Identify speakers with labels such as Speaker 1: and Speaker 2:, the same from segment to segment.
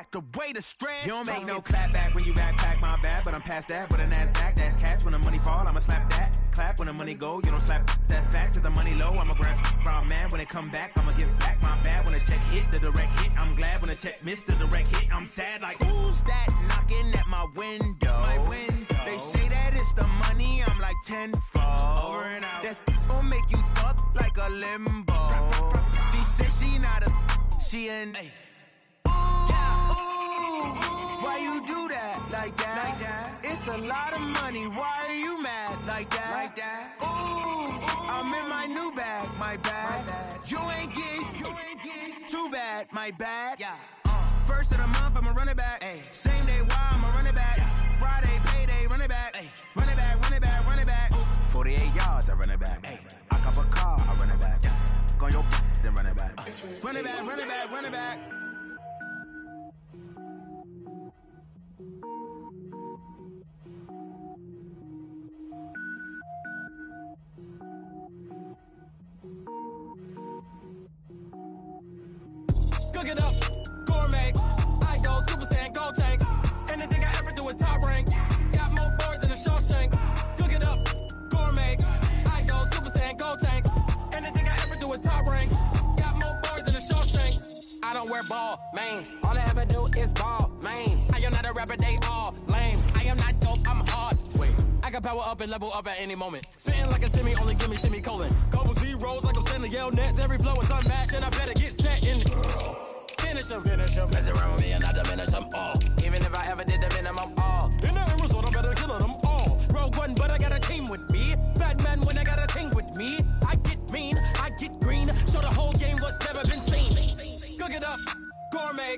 Speaker 1: walked away to stress.
Speaker 2: You don't make no clap back when you backpack, my bad, but I'm past that. With a NASDAQ, that's cash. When the money fall, I'ma slap that. Clap when the money go, you don't slap. That's facts. If the money low, I'ma grab brown man. When it come back, I'ma give back my bad. When the check hit, the direct hit, I'm glad. When the check missed the direct hit, I'm sad. Like, who's that knocking at my window? They say that it's the money, I'm like tenfold. Over and out. That's gon' make you up like a limbo. She said she not a, she an. Why you do that like that? It's a lot of money. Why are you mad like that? Ooh, I'm in my new bag, my bad. You ain't get too bad, my bad. First of the month, I'ma run it back. Same day, why I'ma run it back. Friday, payday, run it back. Run it back, run it back, run it back. 48 yards, I run it back. I cop a car, I run it back. Go on your then run it back. Run it back, run it back, run it back.
Speaker 3: Cook it up, gourmet. I go Super Saiyan, gold tank. Anything I ever do is top rank. Got more boards than a Shawshank. Cook it up, gourmet. I go Super Saiyan, gold tank. Anything I ever do is top rank. Got more boards than a Shawshank. I don't wear ball mains. All I ever do is ball main. I am not a rapper, they all lame. I am not dope, I'm hard. Wait, I can power up and level up at any moment. Spitting like a semi, only give me semicolon. Couple zeros like I'm sending yell nets. Every flow is unmatched, and I better get set in. Finish them. Mess around with me and I diminish them all. Even if I ever did the minimum all. In the end result, I'm better killing them all. Rogue One, but I got a team with me. Batman when I got a team with me. I get mean, I get green. Show the whole game what's never been seen. Cook it up, gourmet.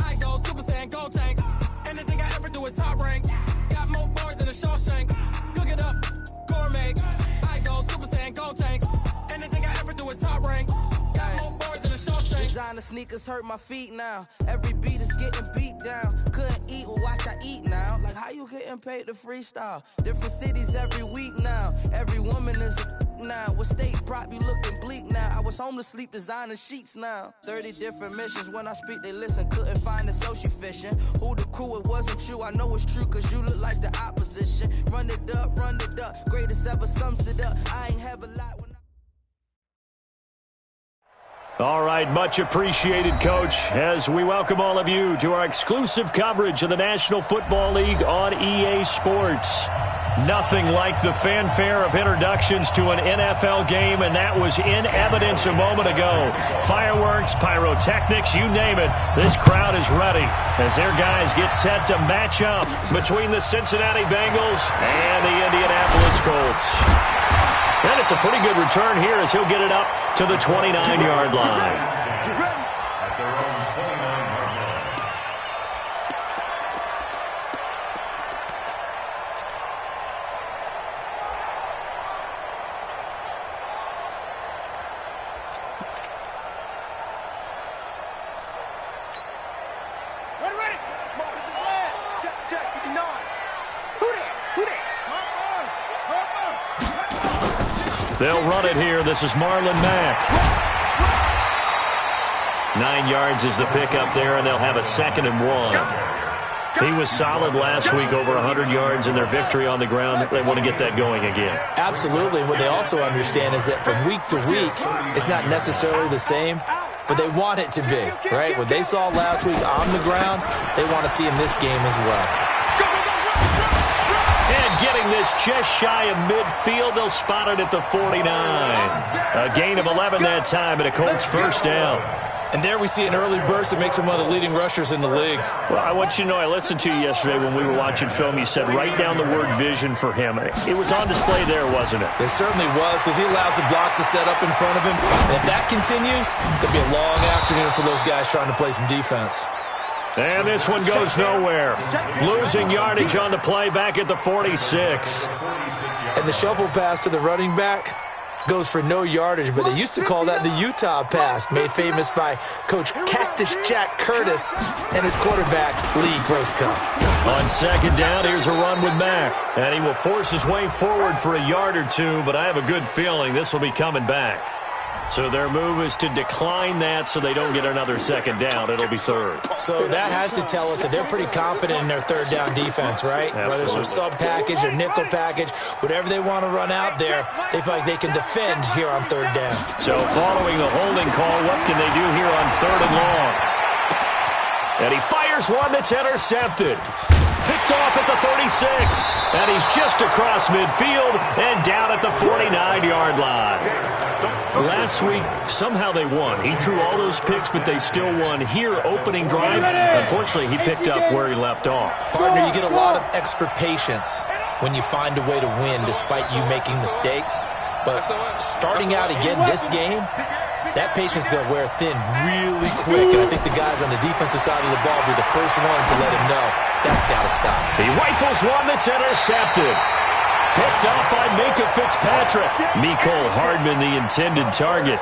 Speaker 3: I go Super Saiyan, gold tank. Anything I ever do is top rank. Got more bars than a Shawshank. Cook it up, gourmet. I go Super Saiyan, gold tank. Anything I ever do is top rank.
Speaker 4: Designer sneakers hurt my feet now. Every beat is getting beat down. Couldn't eat, well watch I eat now. Like how you getting paid to freestyle? Different cities every week now. Every woman is a now. What state prop you looking bleak now? I was home to sleep designing sheets now. 30 different missions. When I speak they listen. Couldn't find it so she fishing. Who the crew, it wasn't you. I know it's true cause you look like the opposition. Run it up. Greatest ever sums it up. I ain't have a lot when
Speaker 5: All right, much appreciated, Coach, as we welcome all of you to our exclusive coverage of the National Football League on EA Sports. Nothing like the fanfare of introductions to an NFL game, and that was in evidence a moment ago. Fireworks, pyrotechnics, you name it. This crowd is ready as their guys get set to match up between the Cincinnati Bengals and the Indianapolis Colts. And it's a pretty good return here as he'll get it up to the 29-yard line. They'll run it here. This is Marlon Mack. 9 yards is the pickup there, and they'll have a 2nd and 1. He was solid last week, over 100 yards in their victory on the ground. They want to get that going again.
Speaker 6: Absolutely. What they also understand is that from week to week, it's not necessarily the same, but they want it to be, right? What they saw last week on the ground, they want to see in this game as well.
Speaker 5: And getting this just shy of midfield, they'll spot it at the 49. A gain of 11 that time, and a Colts first down.
Speaker 6: And there we see an early burst that makes him one of the leading rushers in the league.
Speaker 5: Well, I want you to know, I listened to you yesterday when we were watching film. You said write down the word vision for him. It was on display there, wasn't it?
Speaker 6: It certainly was, because he allows the blocks to set up in front of him. And if that continues, it'll be a long afternoon for those guys trying to play some defense.
Speaker 5: And this one goes nowhere. Losing yardage on the play back at the 46.
Speaker 6: And the shuffle pass to the running back goes for no yardage, but they used to call that the Utah pass, made famous by Coach Cactus Jack Curtis and his quarterback, Lee Grosskopf.
Speaker 5: On 2nd down, here's a run with Mack. And he will force his way forward for a yard or two, but I have a good feeling this will be coming back. So their move is to decline that so they don't get another second down. It'll be third.
Speaker 6: So that has to tell us that they're pretty confident in their third down defense, right?
Speaker 5: Absolutely.
Speaker 6: Whether it's a sub package or nickel package, whatever they want to run out there, they feel like they can defend here on third down.
Speaker 5: So following the holding call, what can they do here on third and long? And he fires one that's intercepted. Picked off at the 36. And he's just across midfield and down at the 49-yard line. Last week, somehow they won. He threw all those picks, but they still won. Here, opening drive, unfortunately, he picked up where he left off.
Speaker 6: Partner, you get a lot of extra patience when you find a way to win despite you making mistakes. But starting out again this game, that patience is going to wear thin really quick. And I think the guys on the defensive side of the ball will be the first ones to let him know that's got to stop.
Speaker 5: He rifles one that's intercepted. Picked up by Minka Fitzpatrick. Mecole Hardman, the intended target.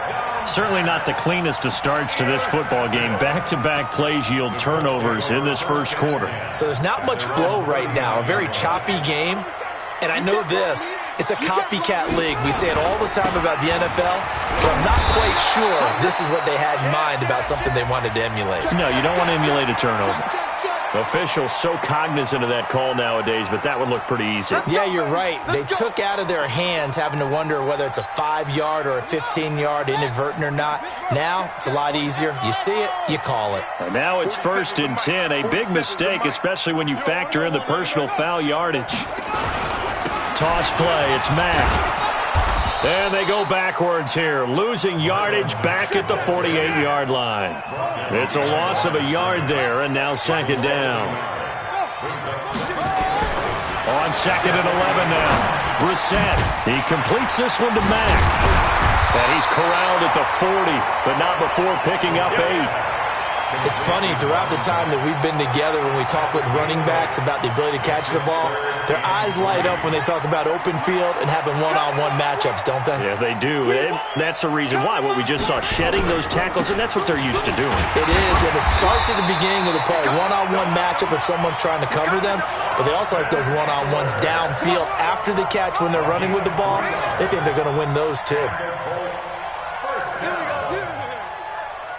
Speaker 5: Certainly not the cleanest of starts to this football game. Back-to-back plays yield turnovers in this first quarter.
Speaker 6: So there's not much flow right now. A very choppy game. And I know this. It's a copycat league. We say it all the time about the NFL, but I'm not quite sure this is what they had in mind about something they wanted to emulate.
Speaker 5: No, you don't want to emulate a turnover. Officials so cognizant of that call nowadays, but that would look pretty easy.
Speaker 6: Yeah, you're right. They took out of their hands having to wonder whether it's a 5-yard or a 15-yard, inadvertent or not. Now, it's a lot easier. You see it, you call it.
Speaker 5: And now it's 1st and 10. A big mistake, especially when you factor in the personal foul yardage. Toss play, it's Mack. And they go backwards here, losing yardage back at the 48-yard line. It's a loss of a yard there, and now second down. On 2nd and 11 now, Brissett. He completes this one to Mack. And he's corralled at the 40, but not before picking up 8.
Speaker 6: It's funny, throughout the time that we've been together, when we talk with running backs about the ability to catch the ball, their eyes light up when they talk about open field and having one-on-one matchups, don't they?
Speaker 5: Yeah, they do. And that's the reason why. What we just saw, shedding those tackles, and that's what they're used to doing.
Speaker 6: It is, and it starts at the beginning of the play. One-on-one matchup if someone's trying to cover them, but they also like those one-on-ones downfield after the catch when they're running with the ball. They think they're going to win those, too.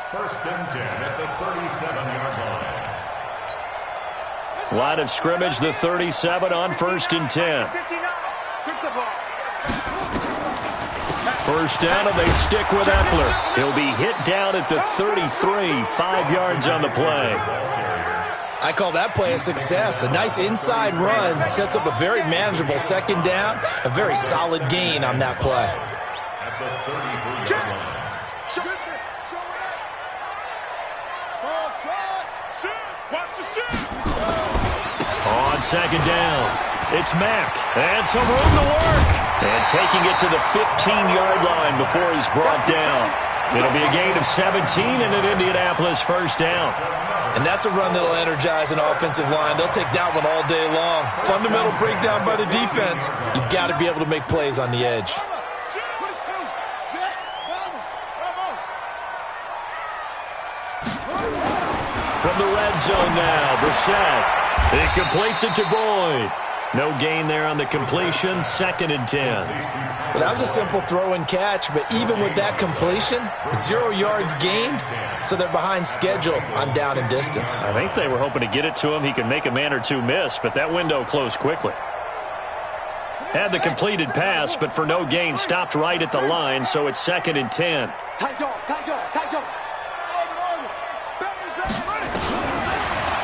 Speaker 1: First and 10 at the 37-yard line.
Speaker 5: Line of scrimmage, the 37 on 1st and 10. First down, and they stick with Eckler. He'll be hit down at the 33, 5 yards on the play.
Speaker 6: I call that play a success. A nice inside run sets up a very manageable second down, a very solid gain on that play.
Speaker 1: At the 33-yard line.
Speaker 5: On 2nd down, it's Mack, and some room to work. And taking it to the 15-yard line before he's brought down. It'll be a gain of 17 and an Indianapolis first down.
Speaker 6: And that's a run that'll energize an offensive line. They'll take that one all day long. Fundamental breakdown by the defense. You've got to be able to make plays on the edge.
Speaker 5: From the red zone now, Brissett. He completes it to Boyd. No gain there on the completion, 2nd and 10.
Speaker 6: Well, that was a simple throw and catch, but even with that completion, 0 yards gained, so they're behind schedule on down and distance.
Speaker 5: I think they were hoping to get it to him. He could make a man or two miss, but that window closed quickly. Had the completed pass, but for no gain, stopped right at the line, so it's 2nd and 10.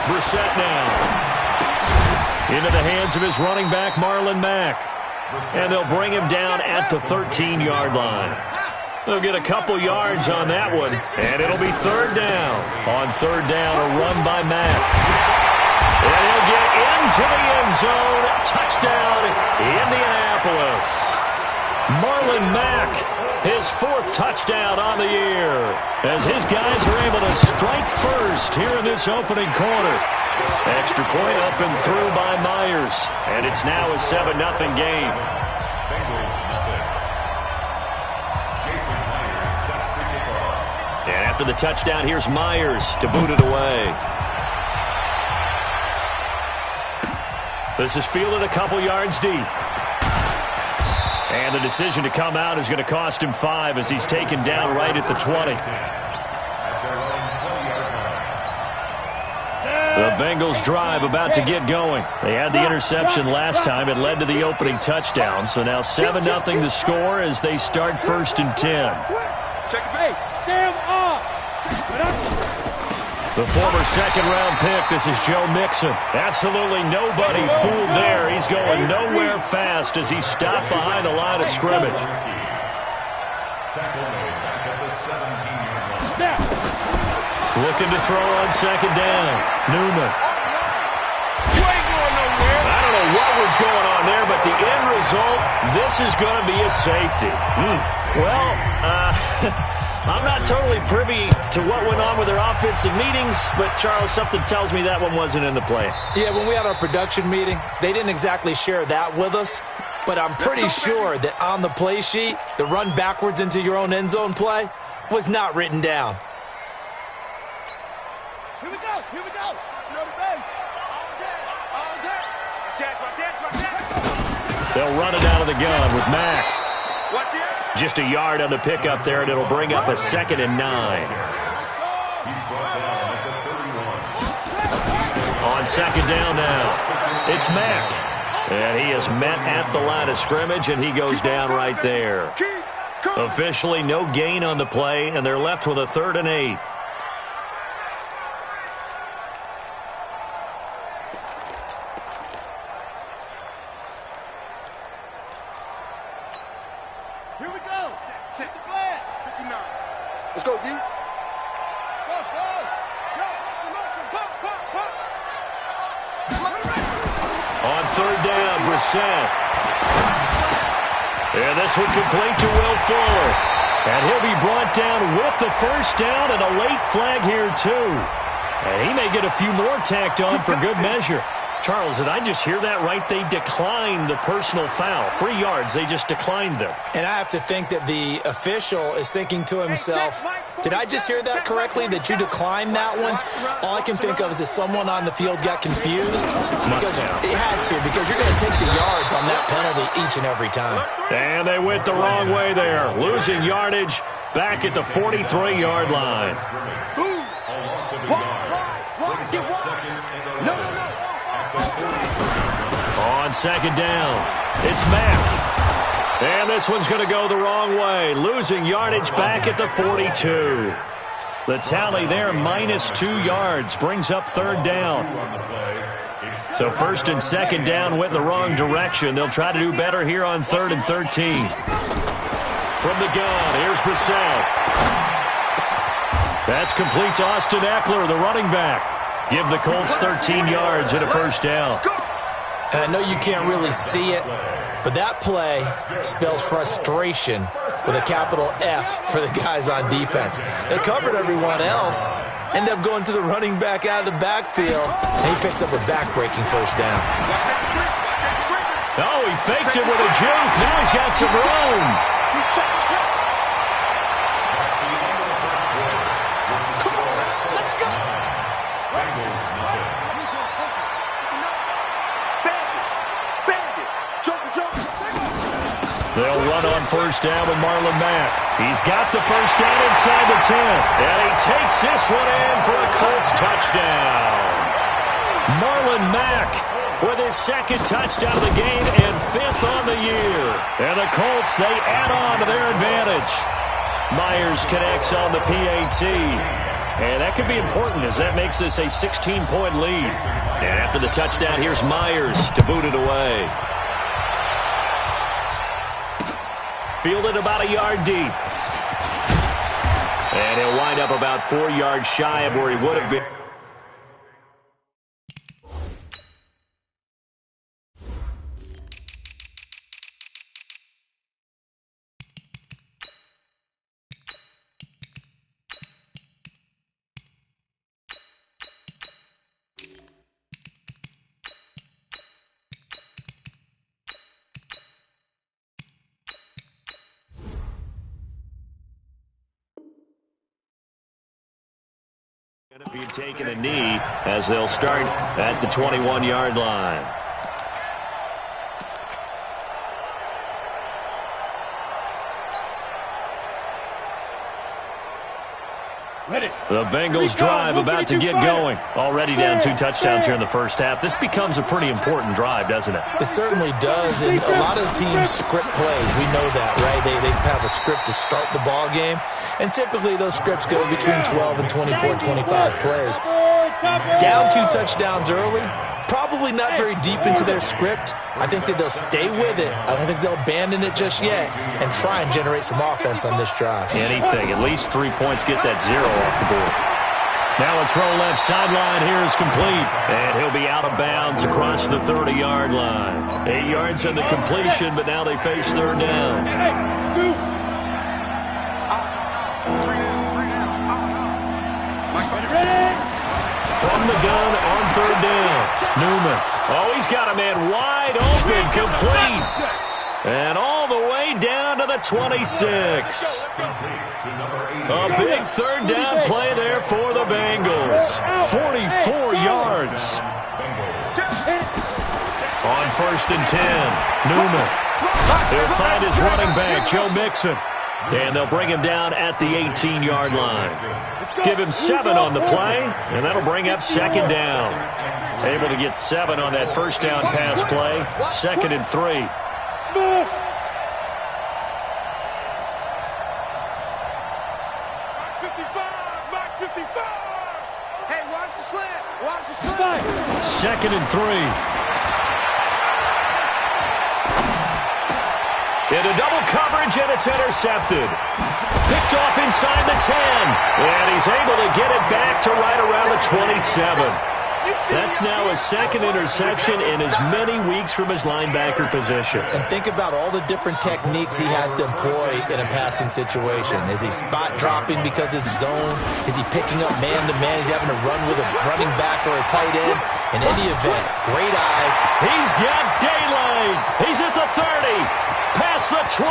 Speaker 5: Brissett now. Into the hands of his running back, Marlon Mack. And they'll bring him down at the 13-yard line. They'll get a couple yards on that one, and it'll be 3rd down. On 3rd down, a run by Mack. And he'll get into the end zone. Touchdown, Indianapolis. Marlon Mack, his 4th touchdown on the year, as his guys are able to strike first here in this opening quarter. Extra point up and through by Myers, and it's now a 7-0 game. And after the touchdown, here's Myers to boot it away. This is fielded a couple yards deep. And the decision to come out is going to cost him 5 as he's taken down right at the 20. The Bengals drive about to get going. They had the interception last time. It led to the opening touchdown. So now 7-0 to score as they start 1st and 10. The former second-round pick, this is Joe Mixon. Absolutely nobody fooled there. He's going nowhere fast as he's stopped behind the line of scrimmage. Looking to throw on 2nd down. Newman. I don't know what was going on there, but the end result, this is going to be a safety. Well, I'm not totally privy to what went on with their offensive meetings, but, Charles, something tells me that one wasn't in the play.
Speaker 6: Yeah, when we had our production meeting, they didn't exactly share that with us, but I'm pretty sure that on the play sheet, the run backwards into your own end zone play was not written down.
Speaker 7: Here we go. You know the base. All day.
Speaker 5: They'll run it out of the gun with Mack. Just a yard on the pickup there, and it'll bring up a 2nd and 9. On 2nd down now, it's Mack. And he is met at the line of scrimmage, and he goes down right there. Officially no gain on the play, and they're left with a 3rd and 8.
Speaker 7: Here we go. Check the flag. 59. Let's go, D. Rush. Yo, motion. Pop.
Speaker 5: On 3rd down, Brissett. And this one complete to Will Fuller. And he'll be brought down with the 1st down and a late flag here, too. And he may get a few more tacked on for good measure. Charles, did I just hear that right? They declined the personal foul. 3 yards, they just declined them.
Speaker 6: And I have to think that the official is thinking to himself, did I just hear that correctly, that you declined that one? All I can think of is that someone on the field got confused. Because it had to, because you're going to take the yards on that penalty each and every time.
Speaker 5: And they went the wrong way there, losing yardage back at the 43-yard line. On 2nd down, it's Mack. And this one's going to go the wrong way, losing yardage back at the 42. The tally there, -2 yards, brings up 3rd down. So 1st and 2nd down went in the wrong direction. They'll try to do better here on 3rd and 13. From the gun, here's Brissett. That's complete to Austin Eckler, the running back. Give the Colts 13 yards and a 1st down.
Speaker 6: And I know you can't really see it, but that play spells frustration with a capital F for the guys on defense. They covered everyone else, end up going to the running back out of the backfield, and he picks up a back-breaking 1st down.
Speaker 5: Oh, he faked it with a juke. Now he's got some room. They'll run on 1st down with Marlon Mack. He's got the 1st down inside the 10. And he takes this one in for a Colts touchdown. Marlon Mack with his 2nd touchdown of the game and 5th on the year. And the Colts, they add on to their advantage. Myers connects on the PAT. And that could be important as that makes this a 16-point lead. And after the touchdown, here's Myers to boot it away. Fielded about a yard deep. And he'll wind up about 4 yards shy of where he would have been. Going to be taking a knee as they'll start at the 21 yard line. The Bengals drive about to get going. Already down 2 touchdowns here in the first half. This becomes a pretty important drive, doesn't it?
Speaker 6: It certainly does, and a lot of teams script plays. We know that, right? They have a script to start the ball game, and typically those scripts go between 12 and 24, 25 plays. Down 2 touchdowns early, probably not very deep into their script. I think that they'll stay with it. I don't think they'll abandon it just yet and try and generate some offense on this drive.
Speaker 5: Anything. At least 3 points, get that 0 off the board. Now a throw left sideline here is complete. And he'll be out of bounds across the 30-yard line. 8 yards on the completion, but now they face third down. From the gun on third down. Newman. Oh, he's got a man wide open, complete. And all the way down to the 26. A big third down play there for the Bengals. 44 yards. On first and 10, Newman. He'll find his running back, Joe Mixon. And they'll bring him down at the 18-yard line. Give him 7 on the play, and that'll bring up second down. Able to get 7 on that first down pass play. Second and 3. Second and 3. Into double coverage, and it's intercepted. Picked off inside the 10. And he's able to get it back to right around the 27. That's now his second interception in as many weeks from his linebacker position.
Speaker 6: And think about all the different techniques he has to employ in a passing situation. Is he spot dropping because it's zone? Is he picking up man-to-man? Is he having to run with a running back or a tight end? In any event, great eyes.
Speaker 5: He's got daylight. He's at the 30. Past the 20.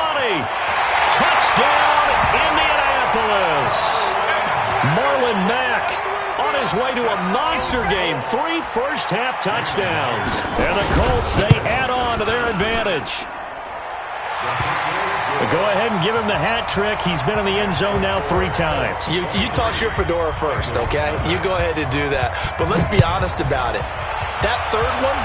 Speaker 5: Touchdown, Indianapolis. Marlon Mack on his way to a monster game. 3 first-half touchdowns. And the Colts, they add on to their advantage. Go ahead and give him the hat trick. He's been in the end zone now 3 times.
Speaker 6: You toss your fedora first, okay? You go ahead and do that. But let's be honest about it. That third one,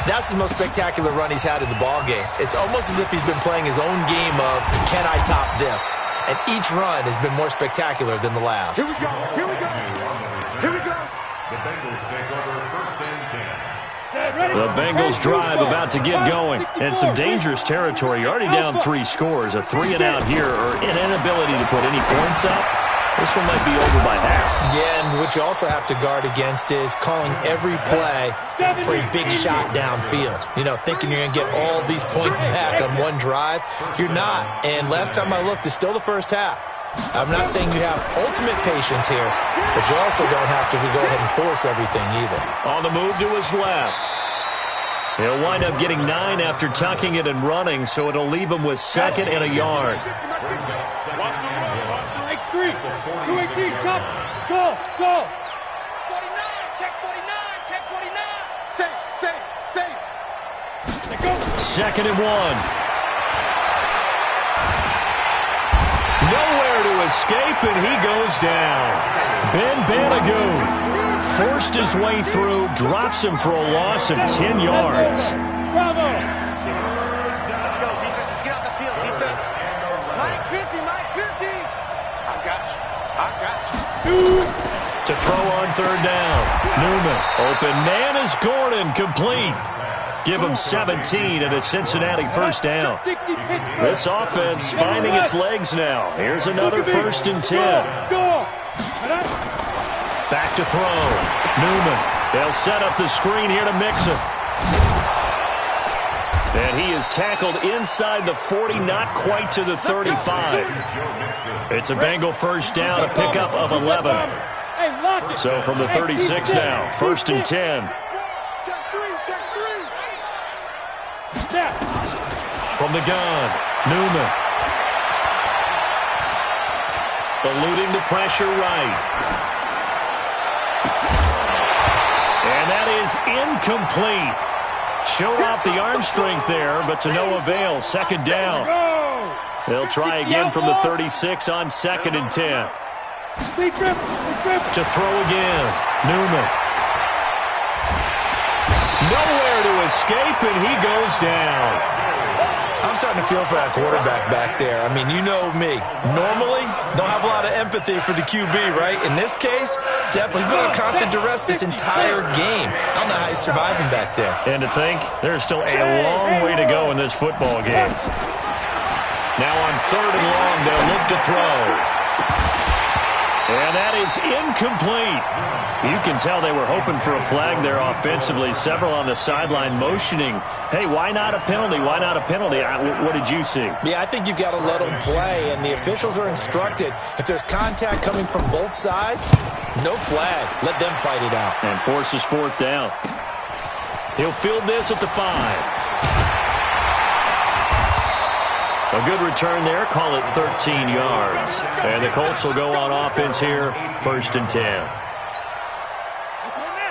Speaker 6: that's the most spectacular run he's had in the ball game. It's almost as if he's been playing his own game of, can I top this? And each run has been more spectacular than the last.
Speaker 7: Here we go. Here we go. Here we go.
Speaker 1: The Bengals take over first and 10.
Speaker 5: The Bengals drive about to get going. And some dangerous territory. You're already down 3 scores. A 3-and-out here or an inability to put any points up. This one might be over by half.
Speaker 6: Yeah, and what you also have to guard against is calling every play for a big shot downfield. You know, thinking you're going to get all these points back on one drive. You're not. And last time I looked, it's still the first half. I'm not saying you have ultimate patience here, but you also don't have to go ahead and force everything either.
Speaker 5: On the move to his left. He'll wind up getting 9 after tucking it and running, so it'll leave him with 2nd and a yard.
Speaker 7: Watch the run. Watch the
Speaker 8: X3, 218, chop, go. 49, check 49, check 49.
Speaker 7: Safe.
Speaker 8: Let's go.
Speaker 5: 2nd and 1. Nowhere to escape, and he goes down. Ben Banagoo forced his way through, drops him for a loss of 10 yards.
Speaker 8: Bravo.
Speaker 7: Let's go, defense. Let's get out the field, defense. Mike 50. I got you.
Speaker 5: To throw on third down. Newman. Open man is Gordon. Complete. Give him 17 and a Cincinnati first down. This offense finding its legs now. Here's another first and 10. Back to throw. Newman. They'll set up the screen here to Mixon. And he is tackled inside the 40, not quite to the 35. It's a Bengal first down, a pickup of 11. So from the 36 now, first and 10. From the gun, Newman. Eluding the pressure right. And that is incomplete. Showed off the arm strength there, but to no avail. Second down. They'll try again from the 36 on 2nd and 10. To throw again. Newman. Nowhere to escape, and he goes down.
Speaker 6: I'm starting to feel for that quarterback back there. I mean, you know me. Normally, don't have a lot of empathy for the QB, right? In this case, definitely. He's been on constant duress this entire game. I don't know how he's surviving back there.
Speaker 5: And to think, there's still a long way to go in this football game. Now on 3rd and long, they'll look to throw. And that is incomplete. You can tell they were hoping for a flag there offensively. Several on the sideline motioning, hey, why not a penalty? Why not a penalty? What did you see?
Speaker 6: Yeah, I think you've got to let them play, and the officials are instructed, if there's contact coming from both sides, no flag. Let them fight it out.
Speaker 5: And forces 4th down. He'll field this at the 5. A good return there. Call it 13 yards. And the Colts will go on offense here, 1st and 10.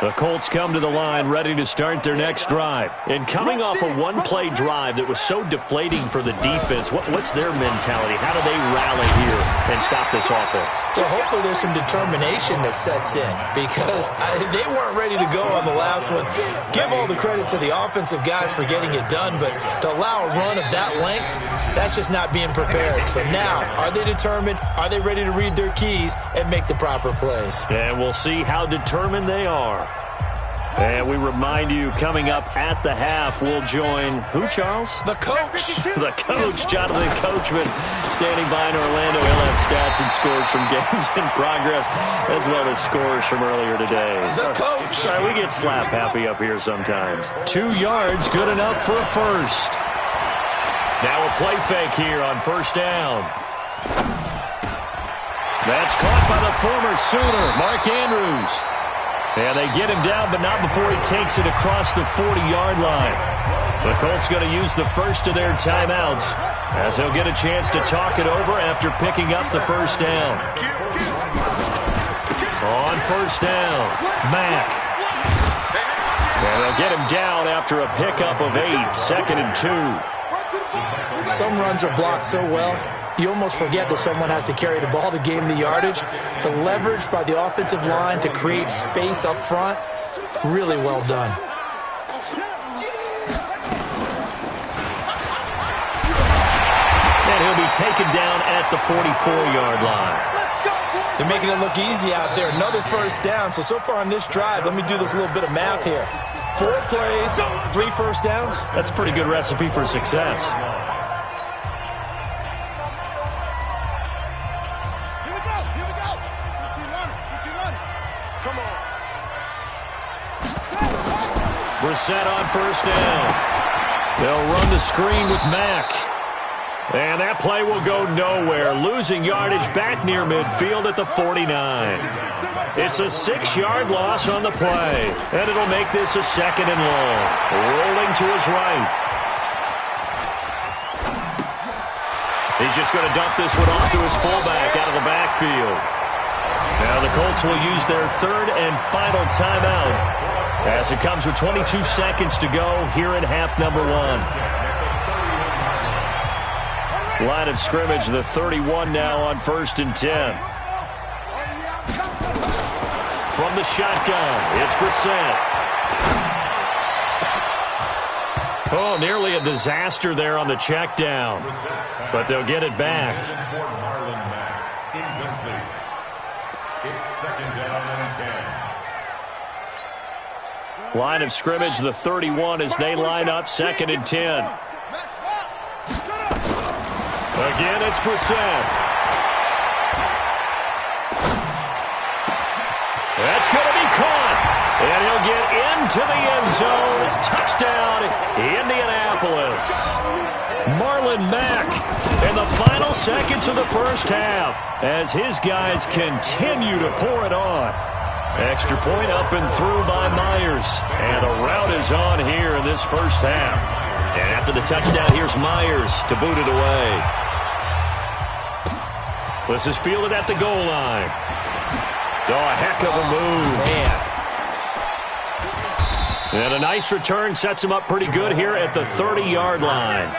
Speaker 5: The Colts come to the line ready to start their next drive. And coming off a one-play drive that was so deflating for the defense, what's their mentality? How do they rally here and stop this offense?
Speaker 6: Well, hopefully there's some determination that sets in because they weren't ready to go on the last one. Give all the credit to the offensive guys for getting it done, but to allow a run of that length, that's just not being prepared. So now, are they determined? Are they ready to read their keys and make the proper plays?
Speaker 5: And we'll see how determined they are. And we remind you, coming up at the half, we'll join who, Charles?
Speaker 6: The coach.
Speaker 5: The coach, Jonathan Coachman, standing by in Orlando. He'll have stats and scores from games in progress, as well as scores from earlier today.
Speaker 6: The coach.
Speaker 5: Sorry, we get slap happy up here sometimes. 2 yards, good enough for a first. Now a play fake here on 1st down. That's caught by the former Sooner, Mark Andrews. And they get him down, but not before he takes it across the 40-yard line. The Colts going to use the first of their timeouts as he'll get a chance to talk it over after picking up the 1st down. On 1st down, Mack. And they'll get him down after a pickup of 8, 2nd and 2.
Speaker 6: Some runs are blocked so well, you almost forget that someone has to carry the ball to gain the yardage. The leverage by the offensive line to create space up front, really well done.
Speaker 5: And he'll be taken down at the 44-yard line.
Speaker 6: They're making it look easy out there. Another 1st down. So far on this drive, let me do this little bit of math here. 4 plays, 3 1st downs.
Speaker 5: That's a pretty good recipe for success. Brissett on 1st down. They'll run the screen with Mack. And that play will go nowhere. Losing yardage back near midfield at the 49. It's a 6-yard loss on the play. And it'll make this a 2nd and long. Rolling to his right. He's just going to dump this one off to his fullback out of the backfield. Now the Colts will use their 3rd and final timeout as it comes with 22 seconds to go here in half number 1. Line of scrimmage, the 31 now on 1st and 10. From the shotgun, it's Brissett. Oh, nearly a disaster there on the check down. But they'll get it back.
Speaker 1: It's 2nd down and 10.
Speaker 5: Line of scrimmage, the 31 as they line up 2nd and 10. Again, it's Brissett. That's going to be caught. And he'll get into the end zone. Touchdown, Indianapolis. Marlon Mack in the final seconds of the 1st half as his guys continue to pour it on. Extra point up and through by Myers. And a rout is on here in this 1st half. And after the touchdown, here's Myers to boot it away. This is fielded at the goal line. Oh, a heck of a move. Man. And a nice return sets him up pretty good here at the 30-yard line.
Speaker 1: The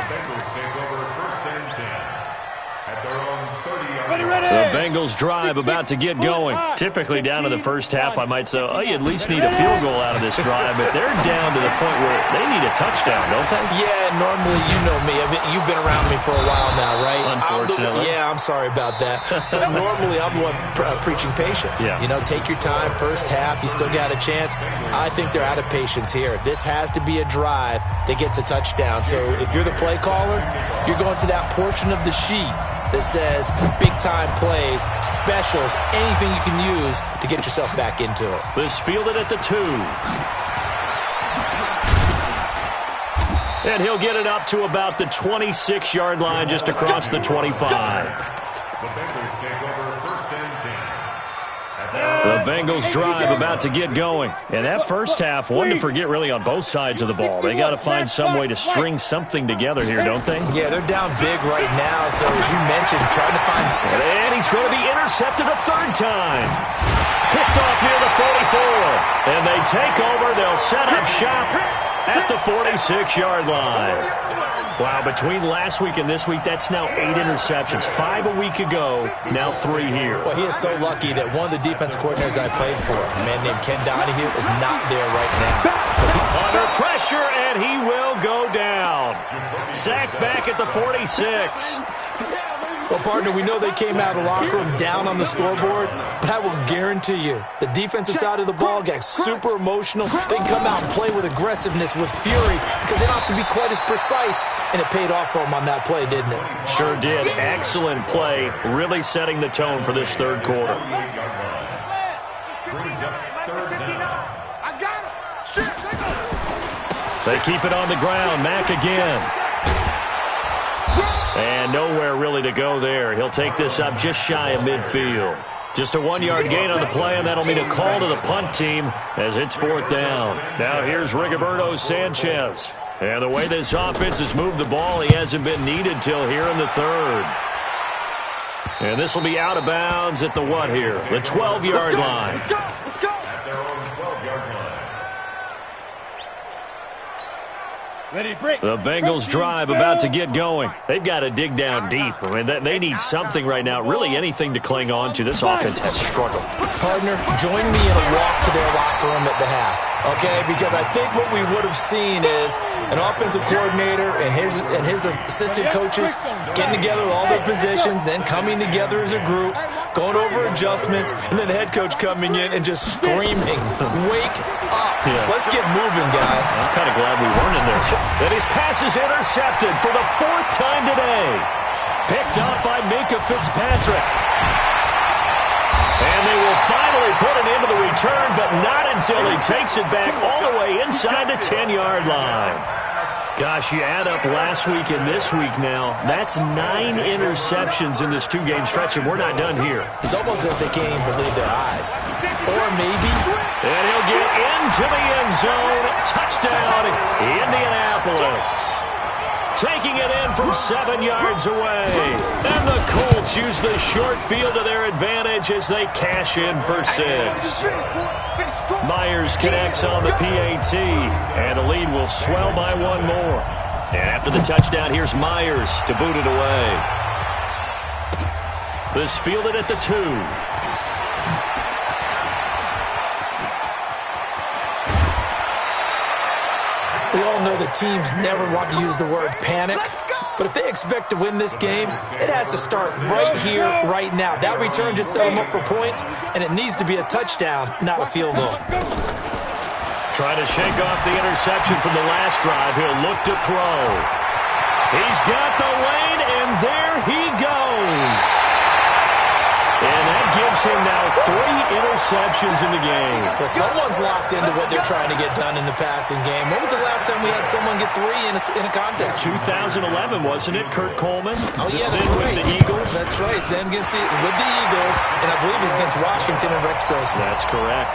Speaker 1: Bengals take over 1st and 10 at their own 30-yard line.
Speaker 5: The Bengals drive about to get going. Typically down to the first half, I might say, oh, you at least need a field goal out of this drive, but they're down to the point where they need a touchdown, don't they?
Speaker 6: Yeah, normally you know me. I mean, you've been around me for a while now, right?
Speaker 5: Unfortunately.
Speaker 6: I'm sorry about that. But normally I'm the one preaching patience.
Speaker 5: Yeah.
Speaker 6: You know, take your time, first half, you still got a chance. I think they're out of patience here. This has to be a drive that gets a touchdown. So if you're the play caller, you're going to that portion of the sheet that says big-time plays, specials, anything you can use to get yourself back into it.
Speaker 5: This fielded at the 2. And he'll get it up to about the 26-yard line, just across the 25.
Speaker 1: The Bengals take over first and 10.
Speaker 5: The Bengals drive about to get going. And that first half, one to forget really on both sides of the ball. They got to find some way to string something together here, don't they?
Speaker 6: Yeah, they're down big right now. So as you mentioned, trying to find...
Speaker 5: And he's going to be intercepted a third time. Picked off near the 44. And they take over. They'll set up shop at the 46-yard line. Wow, between last week and this week, that's now 8 interceptions. 5 a week ago, now 3 here.
Speaker 6: Well, he is so lucky that one of the defense coordinators I played for, a man named Ken Donahue, is not there right now.
Speaker 5: Under pressure, and he will go down. Sacked back at the 46.
Speaker 6: Well, partner, we know they came out of the locker room down on the scoreboard, but I will guarantee you the defensive side of the ball got super emotional. They can come out and play with aggressiveness, with fury, because they don't have to be quite as precise, and it paid off for them on that play, didn't it?
Speaker 5: Sure did. Excellent play, really setting the tone for this third quarter. They keep it on the ground. Mack again. And nowhere really to go there. He'll take this up just shy of midfield. Just a 1-yard gain on the play, and that'll mean a call to the punt team as it's 4th down. Now here's Rigoberto Sanchez. And the way this offense has moved the ball, he hasn't been needed till here in the third. And this will be out of bounds at the what here? The 12-yard line. The Bengals drive about to get going. They've got to dig down deep. I mean, they need something right now, really anything to cling on to. This offense has struggled.
Speaker 6: Partner, join me in a walk to their locker room at the half, okay? Because I think what we would have seen is an offensive coordinator and his assistant coaches getting together with all their positions, then coming together as a group, going over adjustments, and then the head coach coming in and just screaming, "Wake up. Yeah. Let's get moving, guys."
Speaker 5: I'm kind of glad we weren't in there. And his pass is intercepted for the 4th time today. Picked up by Minkah Fitzpatrick. And they will finally put an end to the return, but not until he takes it back all the way inside the 10-yard line. Gosh, you add up last week and this week now, that's 9 interceptions in this 2-game stretch, and we're not done here.
Speaker 6: It's almost as if they can't even believe their eyes. Or maybe...
Speaker 5: And he'll get into the end zone. Touchdown, Indianapolis. Taking it in from 7 yards away. And the Colts use the short field to their advantage as they cash in for 6. Myers connects on the PAT, and the lead will swell by 1 more. And after the touchdown, here's Myers to boot it away. This fielded at the 2.
Speaker 6: We all know that teams never want to use the word panic, but if they expect to win this game, it has to start right here, right now. That return just set them up for points, and it needs to be a touchdown, not a field goal.
Speaker 5: Trying to shake off the interception from the last drive. He'll look to throw. He's got the lane, and there he goes. And that gives him now 3 interceptions in the game.
Speaker 6: Well, someone's locked into what they're trying to get done in the passing game. When was the last time we had someone get 3 in a contest?
Speaker 5: 2011, wasn't it? Kurt Coleman?
Speaker 6: Oh, yeah, that's
Speaker 5: right. With the Eagles?
Speaker 6: That's right. Then with the Eagles, and I believe he's against Washington and Rex Grossman.
Speaker 5: That's correct.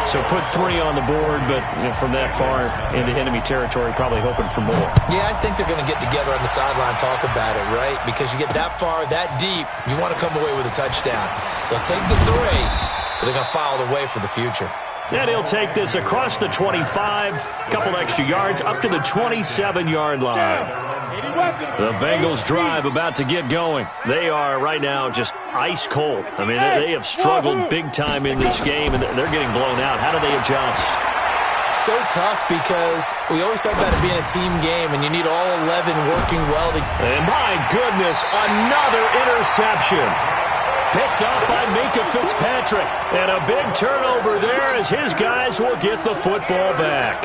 Speaker 5: So put 3 on the board, but from that far into enemy territory, probably hoping for more.
Speaker 6: Yeah, I think they're going to get together on the sideline, talk about it, right? Because you get that far, that deep, you want to come away with a touchdown. They'll take the 3, but they're going to file it away for the future.
Speaker 5: And he'll take this across the 25, couple extra yards, up to the 27-yard line. The Bengals drive about to get going. They are right now just ice cold. I mean, they have struggled big time in this game, and they're getting blown out. How do they adjust?
Speaker 6: So tough because we always talk about it being a team game, and you need all 11 working well together.
Speaker 5: And my goodness, another interception. Picked up by Minkah Fitzpatrick. And a big turnover there as his guys will get the football back.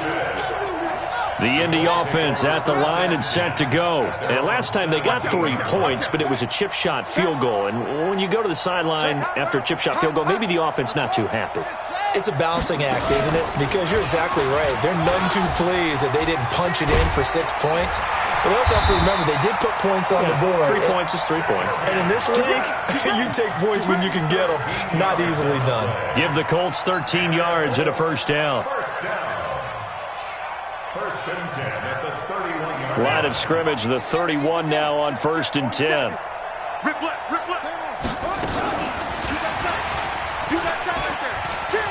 Speaker 5: The Indy offense at the line and set to go. And last time they got 3 points, but it was a chip shot field goal. And when you go to the sideline after a chip shot field goal, maybe the offense not too happy.
Speaker 6: It's a balancing act, isn't it? Because you're exactly right. They're none too pleased that they didn't punch it in for 6 points. But we also have to remember they did put points on the board.
Speaker 5: 3 points is 3 points.
Speaker 6: And in this league, you take points when you can get them. Not easily done.
Speaker 5: Give the Colts 13 yards and a first down.
Speaker 1: First and 10 at the 31-yard line.
Speaker 5: Line of scrimmage, the 31 now on 1st and 10.
Speaker 7: Rip left, rip left. You got time right there. Kill.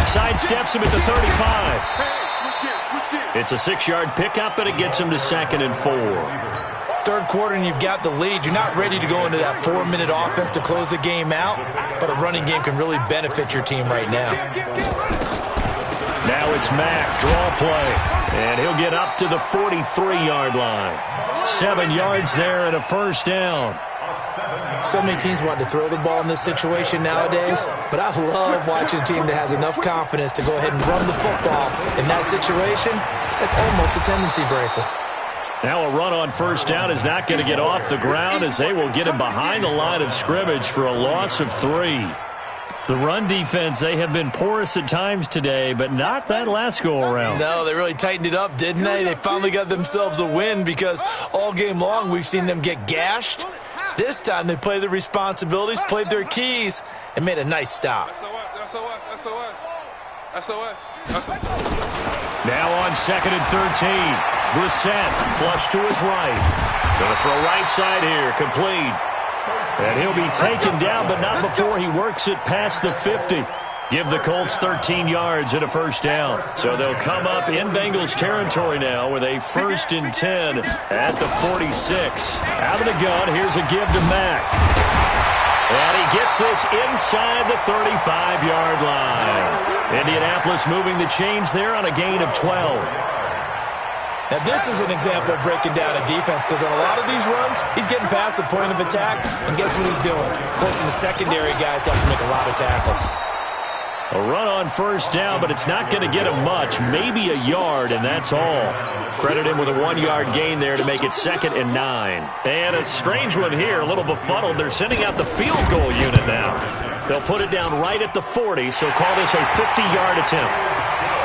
Speaker 5: Sidesteps him at the 35.
Speaker 7: Hey, switch gears.
Speaker 5: It's a 6-yard pickup, and it gets him to 2nd and 4.
Speaker 6: Third quarter and you've got the lead. You're not ready to go into that 4-minute offense to close the game out, but a running game can really benefit your team right now.
Speaker 5: Now it's Mack, draw play, and he'll get up to the 43-yard line. 7 yards there and a first down.
Speaker 6: So many teams want to throw the ball in this situation nowadays, but I love watching a team that has enough confidence to go ahead and run the football. In that situation, that's almost a tendency breaker.
Speaker 5: Now a run on first down is not going to get off the ground as they will get him behind the line of scrimmage for a loss of 3. The run defense, they have been porous at times today, but not that last go-around.
Speaker 6: No, they really tightened it up, didn't they? They finally got themselves a win because all game long we've seen them get gashed. This time they played their responsibilities, played their keys, and made a nice stop.
Speaker 5: Now on 2nd and 13. Brissett, flush to his right. Going to throw right side here, complete. And he'll be taken down, but not before he works it past the 50. Give the Colts 13 yards and a first down. So they'll come up in Bengals territory now with a 1st and 10 at the 46. Out of the gun, here's a give to Mack. And he gets this inside the 35-yard line. Indianapolis moving the chains there on a gain of 12.
Speaker 6: Now, this is an example of breaking down a defense because on a lot of these runs, he's getting past the point of attack, and guess what he's doing? Forcing the secondary guys to have to make a lot of tackles.
Speaker 5: A run on first down, but it's not going to get him much. Maybe a yard, and that's all. Credit him with a 1-yard gain there to make it 2nd and 9. And a strange one here, a little befuddled. They're sending out the field goal unit now. They'll put it down right at the 40, so call this a 50-yard attempt.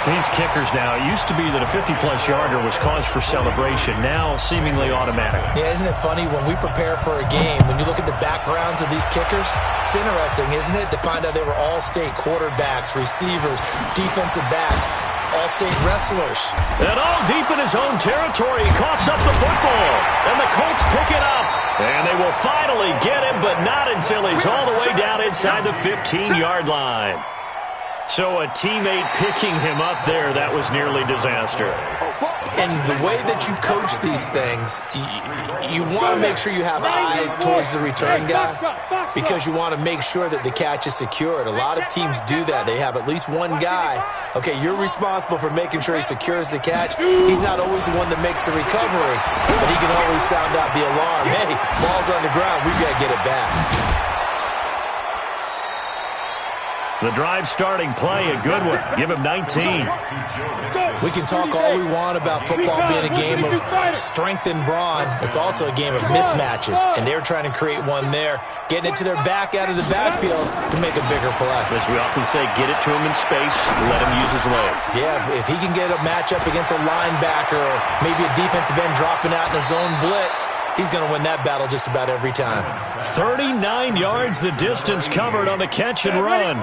Speaker 5: These kickers now, it used to be that a 50-plus yarder was cause for celebration, now seemingly automatic.
Speaker 6: Yeah, isn't it funny when we prepare for a game, when you look at the backgrounds of these kickers, it's interesting, isn't it, to find out they were all-state quarterbacks, receivers, defensive backs, all-state wrestlers.
Speaker 5: And all deep in his own territory, he coughs up the football, and the Colts pick it up. And they will finally get him, but not until he's all the way down inside the 15-yard line. So a teammate picking him up there, that was nearly disaster.
Speaker 6: And the way that you coach these things, you want to make sure you have eyes towards the return guy because you want to make sure that the catch is secured. A lot of teams do that. They have at least one guy. Okay, you're responsible for making sure he secures the catch. He's not always the one that makes the recovery, but he can always sound out the alarm. Hey, ball's on the ground. We've got to get it back.
Speaker 5: The drive starting play, a good one. Give him 19.
Speaker 6: We can talk all we want about football being a game of strength and brawn. It's also a game of mismatches, and they're trying to create one there, getting it to their back out of the backfield to make a bigger play.
Speaker 5: As we often say, get it to him in space, let him use his leg.
Speaker 6: Yeah, if he can get a matchup against a linebacker or maybe a defensive end dropping out in a zone blitz, he's going to win that battle just about every time.
Speaker 5: 39 yards the distance covered on the catch and run.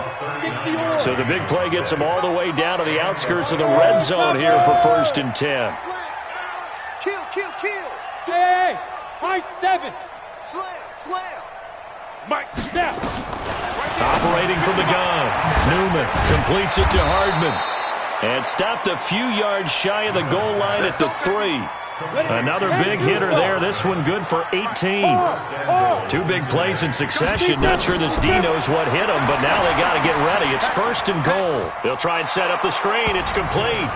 Speaker 5: So the big play gets him all the way down to the outskirts of the red zone here for 1st and 10.
Speaker 7: Kill.
Speaker 8: Hey, high 7.
Speaker 7: Slam. Mike,
Speaker 8: now.
Speaker 5: Operating from the gun. Newman completes it to Hardman. And stopped a few yards shy of the goal line at the 3. Another big hitter there. This one good for 18. 2 big plays in succession. Not sure this D knows what hit him, but now they got to get ready. It's 1st and goal. They'll try and set up the screen. It's complete.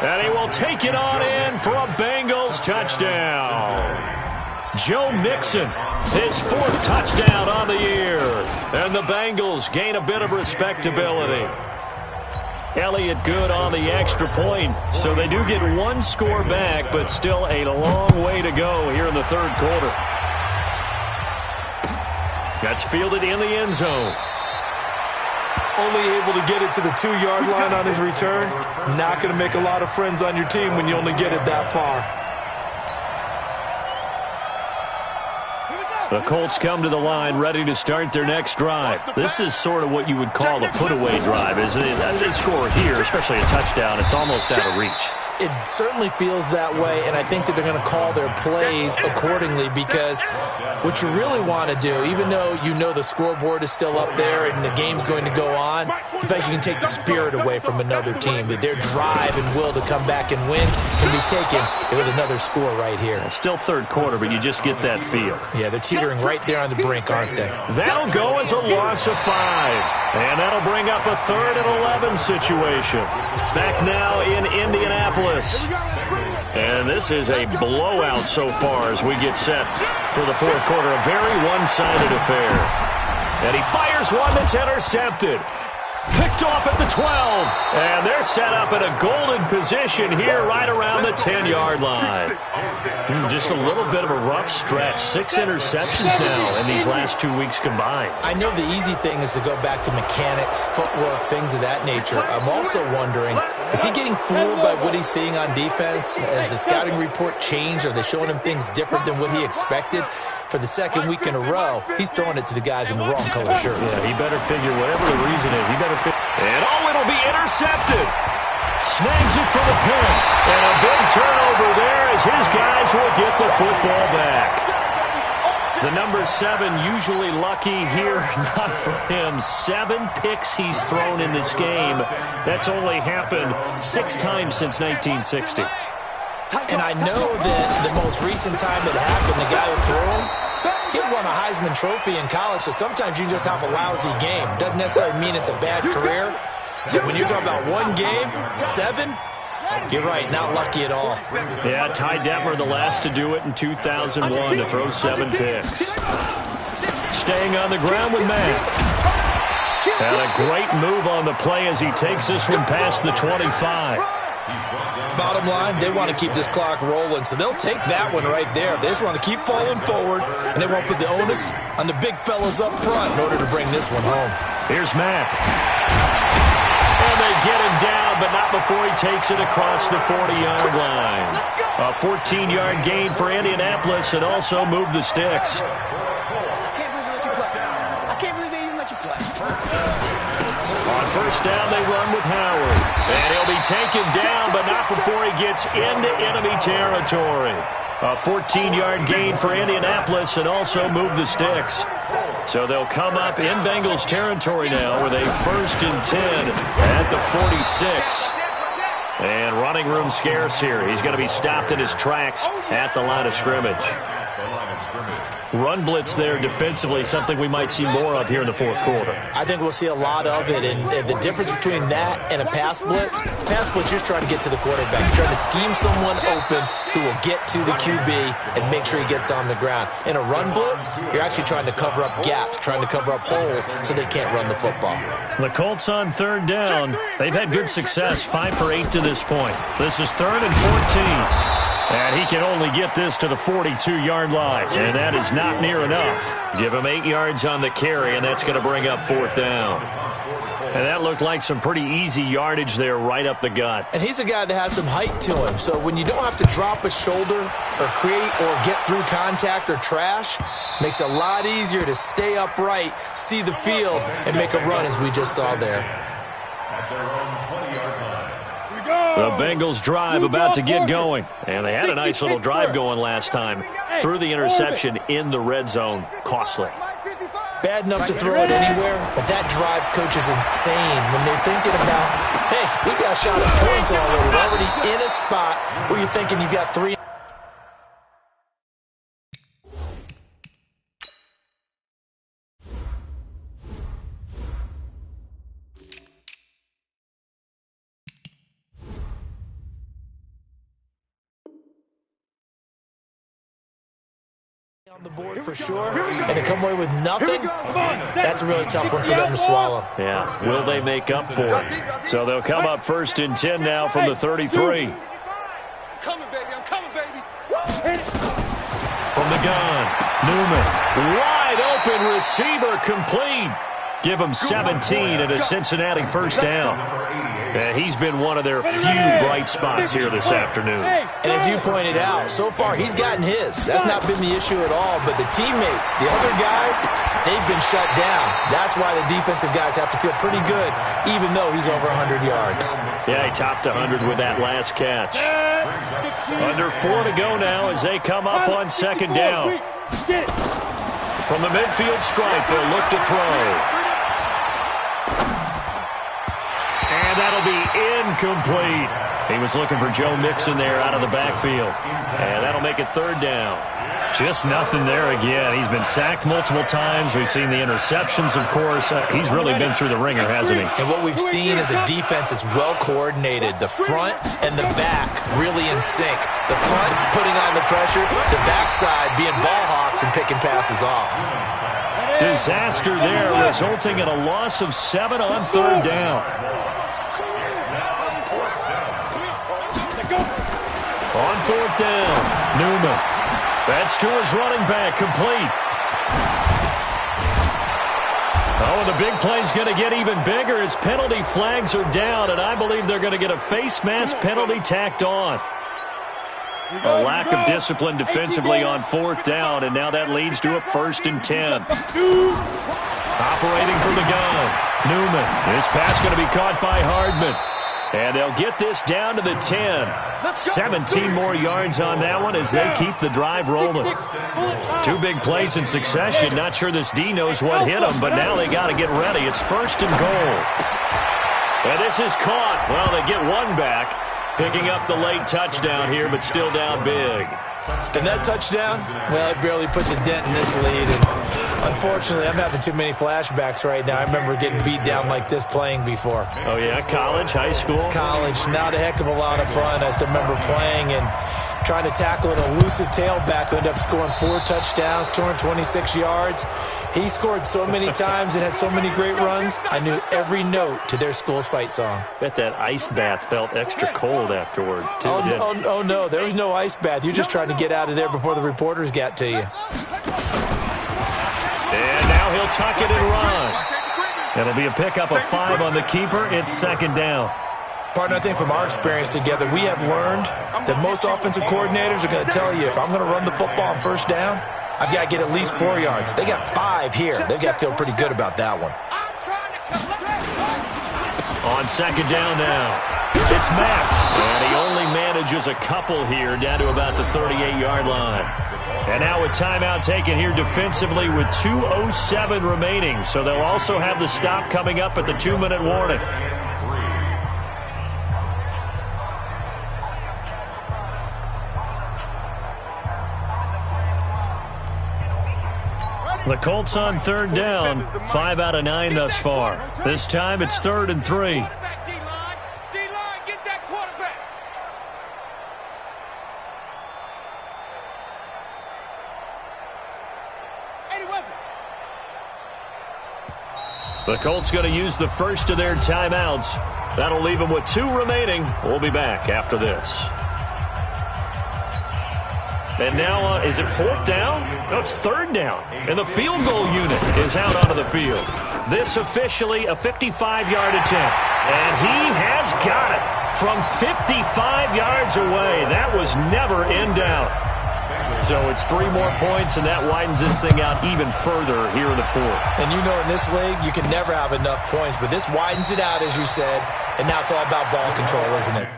Speaker 5: And he will take it on in for a Bengals touchdown. Joe Mixon, his 4th touchdown on the year. And the Bengals gain a bit of respectability. Elliott good on the extra point, so they do get 1 score back, but still a long way to go here in the 3rd quarter. That's fielded in the end zone.
Speaker 6: Only able to get it to the 2-yard line on his return. Not going to make a lot of friends on your team when you only get it that far.
Speaker 5: The Colts come to the line ready to start their next drive. This is sort of what you would call a put-away drive, isn't it? As they score here, especially a touchdown, it's almost out of reach.
Speaker 6: It certainly feels that way, and I think that they're going to call their plays accordingly, because what you really want to do, even though you know the scoreboard is still up there and the game's going to go on, the fact you can take the spirit away from another team, that their drive and will to come back and win can be taken with another score right here.
Speaker 5: It's still 3rd quarter, but you just get that feel.
Speaker 6: Yeah, they're teetering right there on the brink, aren't they?
Speaker 5: That'll go as a loss of 5. And that'll bring up a 3rd and 11 situation. Back now in Indianapolis. And this is a blowout so far as we get set for the 4th quarter. A very one-sided affair. And he fires one that's intercepted. Picked off at the 12. And they're set up in a golden position here right around the 10-yard line. Just a little bit of a rough stretch. 6 interceptions now in these last 2 weeks combined.
Speaker 6: I know the easy thing is to go back to mechanics, footwork, things of that nature. I'm also wondering, is he getting fooled by what he's seeing on defense? Has the scouting report changed? Are they showing him things different than what he expected? For the 2nd week in a row, he's throwing it to the guys in the wrong color shirts.
Speaker 5: Yeah, he better figure whatever the reason is. He better figure. And it'll be intercepted. Snags it for the pin. And a big turnover there as his guys will get the football back. The number 7 usually lucky here. Not for him. 7 picks he's thrown in this game. That's only happened 6 times since 1960.
Speaker 6: And I know that the most recent time it happened, the guy who threw him, he won a Heisman Trophy in college, so sometimes you just have a lousy game. Doesn't necessarily mean it's a bad career. But when you're talking about 1 game, 7, you're right, not lucky at all.
Speaker 5: Yeah, Ty Detmer, the last to do it in 2001, to throw 7 picks. Staying on the ground with Matt. And a great move on the play as he takes this one past the 25.
Speaker 6: Bottom line, they want to keep this clock rolling, so they'll take that one right there. They just want to keep falling forward, and they won't put the onus on the big fellas up front in order to bring this one home.
Speaker 5: Here's Mack. And they get him down, but not before he takes it across the 40-yard line. A 14-yard gain for Indianapolis, and also move the sticks. On 1st down, they run with Howard. And he'll be taken down, but not before he gets into enemy territory. A 14-yard gain for Indianapolis and also move the sticks. So they'll come up in Bengals territory now with a 1st and 10 at the 46. And running room scarce here. He's going to be stopped in his tracks at the line of scrimmage. Run blitz there defensively, something we might see more of here in the 4th quarter.
Speaker 6: I think we'll see a lot of it, and the difference between that and a pass blitz, you're just trying to get to the quarterback. You're trying to scheme someone open who will get to the QB and make sure he gets on the ground. In a run blitz, you're actually trying to cover up gaps, trying to cover up holes so they can't run the football.
Speaker 5: The Colts on 3rd down. They've had good success, 5 for 8 to this point. This is 3rd and 14. And he can only get this to the 42-yard line. And that is not near enough. Give him 8 yards on the carry, and that's going to bring up 4th down. And that looked like some pretty easy yardage there right up the gut.
Speaker 6: And he's a guy that has some height to him. So when you don't have to drop a shoulder or create or get through contact or trash, makes it a lot easier to stay upright, see the field, and make a run as we just saw there.
Speaker 5: The Bengals drive about to get going. And they had a nice little drive going last time. Threw the interception in the red zone. Costly.
Speaker 6: Bad enough to throw it anywhere, but that drives coaches insane when they're thinking about, hey, we got a shot at points already. We're already in a spot where you're thinking you got 3. On the board for sure, and to come away with nothing, that's a really tough one for them to swallow.
Speaker 5: Yeah, will they make up for it? So they'll come up 1st and 10 now from the 33.
Speaker 7: I'm coming, baby.
Speaker 5: From the gun, Newman, wide open receiver, complete. Give him 17 and a Cincinnati first down. He's been one of their few bright spots here this afternoon.
Speaker 6: And as you pointed out, so far he's gotten his. That's not been the issue at all, but the teammates, the other guys, they've been shut down. That's why the defensive guys have to feel pretty good, even though he's over 100 yards.
Speaker 5: Yeah, he topped 100 with that last catch. Under 4 to go now as they come up on 2nd down. From the midfield stripe, they'll look to throw. And that'll be incomplete. He was looking for Joe Mixon there out of the backfield. And that'll make it 3rd down. Just nothing there again. He's been sacked multiple times. We've seen the interceptions, of course. He's really been through the ringer, hasn't he?
Speaker 6: And what we've seen is a defense that's well coordinated. The front and the back really in sync. The front putting on the pressure, the backside being ball hawks and picking passes off.
Speaker 5: Disaster there, resulting in a loss of 7 on 3rd down. On 4th down, Newman. That's to his running back, complete. Oh, and the big play's going to get even bigger as penalty flags are down, and I believe they're going to get a face mask penalty tacked on. A lack of discipline defensively on 4th down, and now that leads to a 1st and 10. Operating from the gun, Newman. This pass going to be caught by Hardman. And they'll get this down to the 10. 17 more yards on that one as they keep the drive rolling. 2 big plays in succession. Not sure this D knows what hit them, but now they got to get ready. It's 1st and goal. And this is caught. Well, they get one back, picking up the late touchdown here, but still down big.
Speaker 6: And that touchdown, well, it barely puts a dent in this lead. And unfortunately, I'm having too many flashbacks right now. I remember getting beat down like this playing before.
Speaker 5: Oh, yeah? College, high school?
Speaker 6: College. Not a heck of a lot of fun. I still remember playing and trying to tackle an elusive tailback who ended up scoring 4 touchdowns, 226 yards. He scored so many times and had so many great runs, I knew every note to their school's fight song.
Speaker 5: Bet that ice bath felt extra cold afterwards, too.
Speaker 6: Oh, no, there was no ice bath. You're just trying to get out of there before the reporters got to you.
Speaker 5: And now he'll tuck it and run. It'll be a pickup of 5 on the keeper. It's 2nd down.
Speaker 6: Partner, I think from our experience together, we have learned that most offensive coordinators are going to tell you, if I'm going to run the football on 1st down, I've got to get at least 4 yards. They got 5 here. They've got to feel pretty good about that one.
Speaker 5: On 2nd down now, it's Mack. And he only manages a couple here down to about the 38-yard line. And now a timeout taken here defensively with 2:07 remaining. So they'll also have the stop coming up at the 2-minute warning. The Colts on 3rd down, 5 out of 9 thus far. This time it's 3rd and 3.
Speaker 8: D-line, get that quarterback.
Speaker 5: The Colts going to use the first of their timeouts. That'll leave them with 2 remaining. We'll be back after this. And now, is it 4th down? No, it's 3rd down. And the field goal unit is out onto the field. This officially a 55-yard attempt. And he has got it from 55 yards away. That was never in doubt. So it's 3 more points, and that widens this thing out even further here in the 4th.
Speaker 6: And you know, in this league, you can never have enough points. But this widens it out, as you said. And now it's all about ball control, isn't it?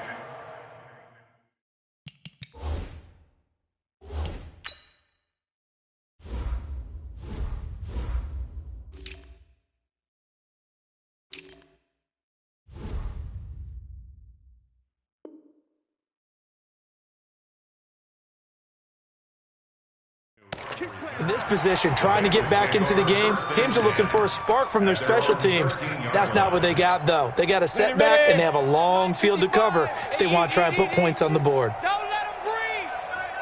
Speaker 6: In this position, trying to get back into the game, teams are looking for a spark from their special teams. That's not what they got, though. They got a setback, and they have a long field to cover if they want to try and put points on the board.
Speaker 8: Don't let him breathe.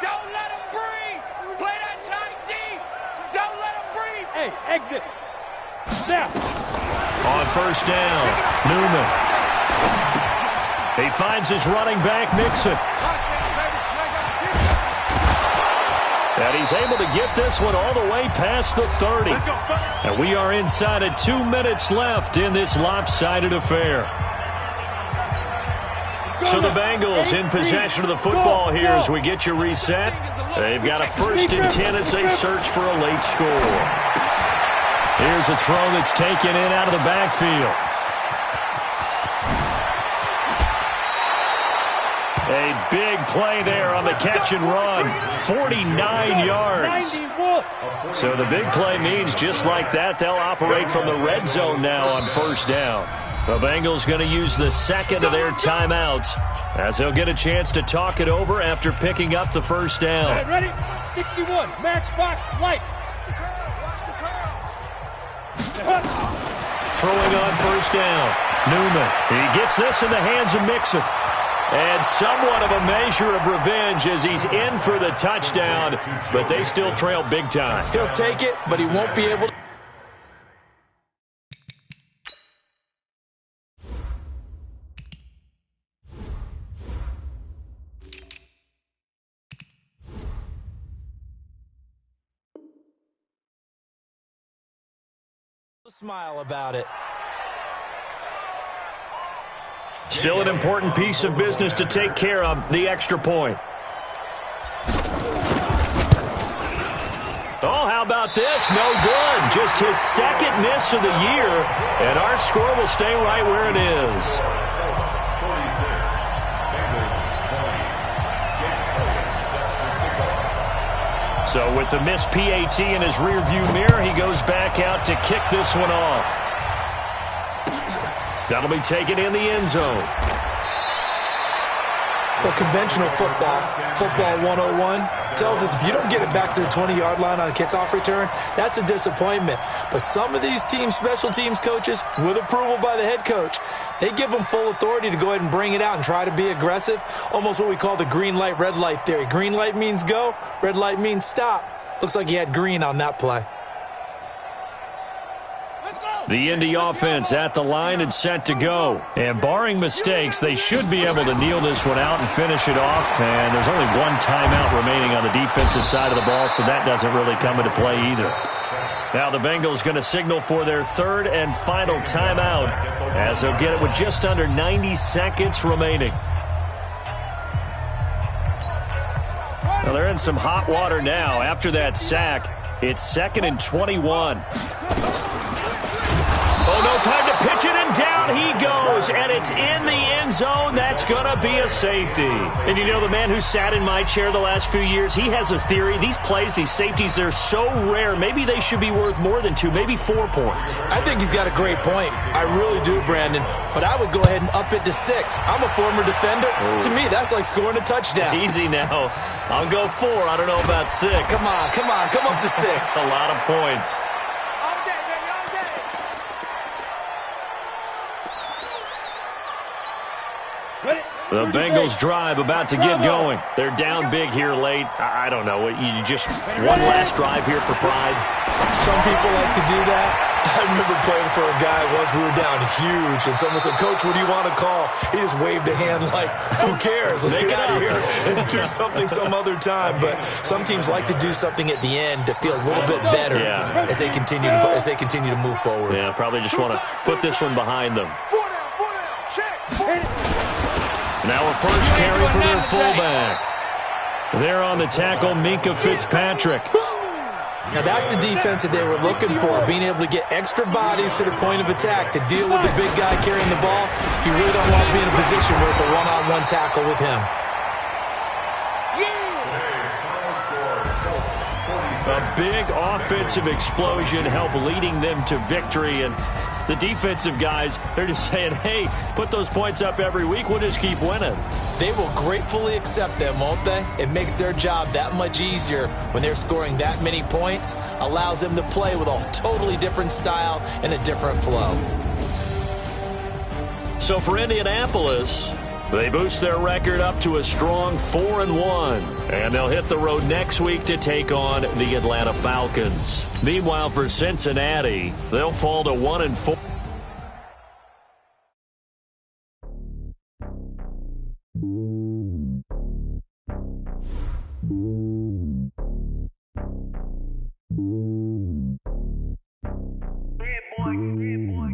Speaker 8: Don't let him breathe. Play that tight D. Snap.
Speaker 5: On first down, Newman. He finds his running back, Mixon. And he's able to get this one all the way past the 30. And we are inside of 2 minutes left in this lopsided affair. So the Bengals in possession of the football here as we get you reset. They've got a 1st and 10 as they search for a late score. Here's a throw that's taken in out of the backfield. A big play there on the catch and run. 49 yards. So the big play means just like that, they'll operate from the red zone now on first down. The Bengals going to use the second of their timeouts as they'll get a chance to talk it over after picking up the first down.
Speaker 8: Ready? 61. Matchbox lights.
Speaker 5: Throwing on first down. Newman. He gets this in the hands of Mixon. And somewhat of a measure of revenge as he's in for the touchdown, but they still trail big time.
Speaker 6: He'll take it, but he won't be able to. Smile about it.
Speaker 5: Still an important piece of business to take care of, the extra point. Oh, how about this? No good. Just his second miss of the year, and our score will stay right where it is. So with the missed PAT in his rearview mirror, he goes back out to kick this one off. That'll be taken in the end zone.
Speaker 6: Well, conventional football 101, tells us if you don't get it back to the 20-yard line on a kickoff return, that's a disappointment. But some of these team special teams coaches, with approval by the head coach, they give them full authority to go ahead and bring it out and try to be aggressive, almost what we call the green light, red light theory. Green light means go, red light means stop. Looks like he had green on that play.
Speaker 5: The Indy offense at the line and set to go. And barring mistakes, they should be able to kneel this one out and finish it off. And there's only one timeout remaining on the defensive side of the ball, so that doesn't really come into play either. Now the Bengals going to signal for their third and final timeout as they'll get it with just under 90 seconds remaining. Well, they're in some hot water now. After that sack, it's 2nd and 21. Oh, no time to pitch it, and down he goes, and it's in the end zone. That's going to be a safety. And you know, the man who sat in my chair the last few years, he has a theory. These plays, these safeties, they're so rare. Maybe they should be worth more than 2, maybe 4 points.
Speaker 6: I think he's got a great point. I really do, Brandon. But I would go ahead and up it to 6. I'm a former defender. Oh. To me, that's like scoring a touchdown.
Speaker 5: Easy now. I'll go 4. I don't know about 6.
Speaker 6: Come on. Come up to 6.
Speaker 5: A lot of points. The Bengals drive about to get going. They're down big here late. I don't know. You just one last drive here for pride.
Speaker 6: Some people like to do that. I remember playing for a guy once. We were down huge, and someone said, "Coach, what do you want to call?" He just waved a hand like, "Who cares? Let's get out of here and do something some other time." But some teams like to do something at the end to feel a little bit better as they continue to move forward.
Speaker 5: Yeah, probably just want to put this one behind them. Now a first carry for their fullback. There on the tackle, Minkah Fitzpatrick.
Speaker 6: Now that's the defense that they were looking for, being able to get extra bodies to the point of attack to deal with the big guy carrying the ball. You really don't want to be in a position where it's a one-on-one tackle with him.
Speaker 5: A big offensive explosion helped leading them to victory, and the defensive guys, they're just saying, hey, put those points up every week, we'll just keep winning.
Speaker 6: They will gratefully accept them, won't they? It makes their job that much easier when they're scoring that many points, allows them to play with a totally different style and a different flow.
Speaker 5: So for Indianapolis, They boost their record up to a strong 4-1, and they'll hit the road next week to take on the Atlanta Falcons. Meanwhile, for Cincinnati, they'll fall to 1-4.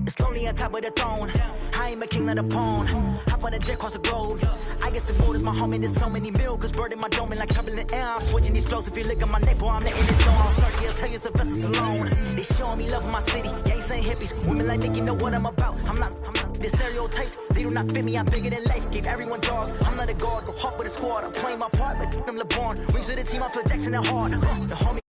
Speaker 9: It's lonely on top of the throne. I ain't a king of the pawn. Hop on a jet across the globe. I guess the road is my home and there's so many miracles burning my dome and like turbulent air. I'm switching these flows. If you look at my neck, boy, I'm letting it go. I'm starting to tell you Sylvester's alone. They showing me love in my city. Gang saying hippies. Women like think you know what I'm about. I'm not the stereotypes. They do not fit me. I'm bigger than life. Gave everyone jaws. I'm not a guard. Go hard with a squad. I'm playing my part, but them LeBron. Wings of the team. I feel Jackson and hard. The homie.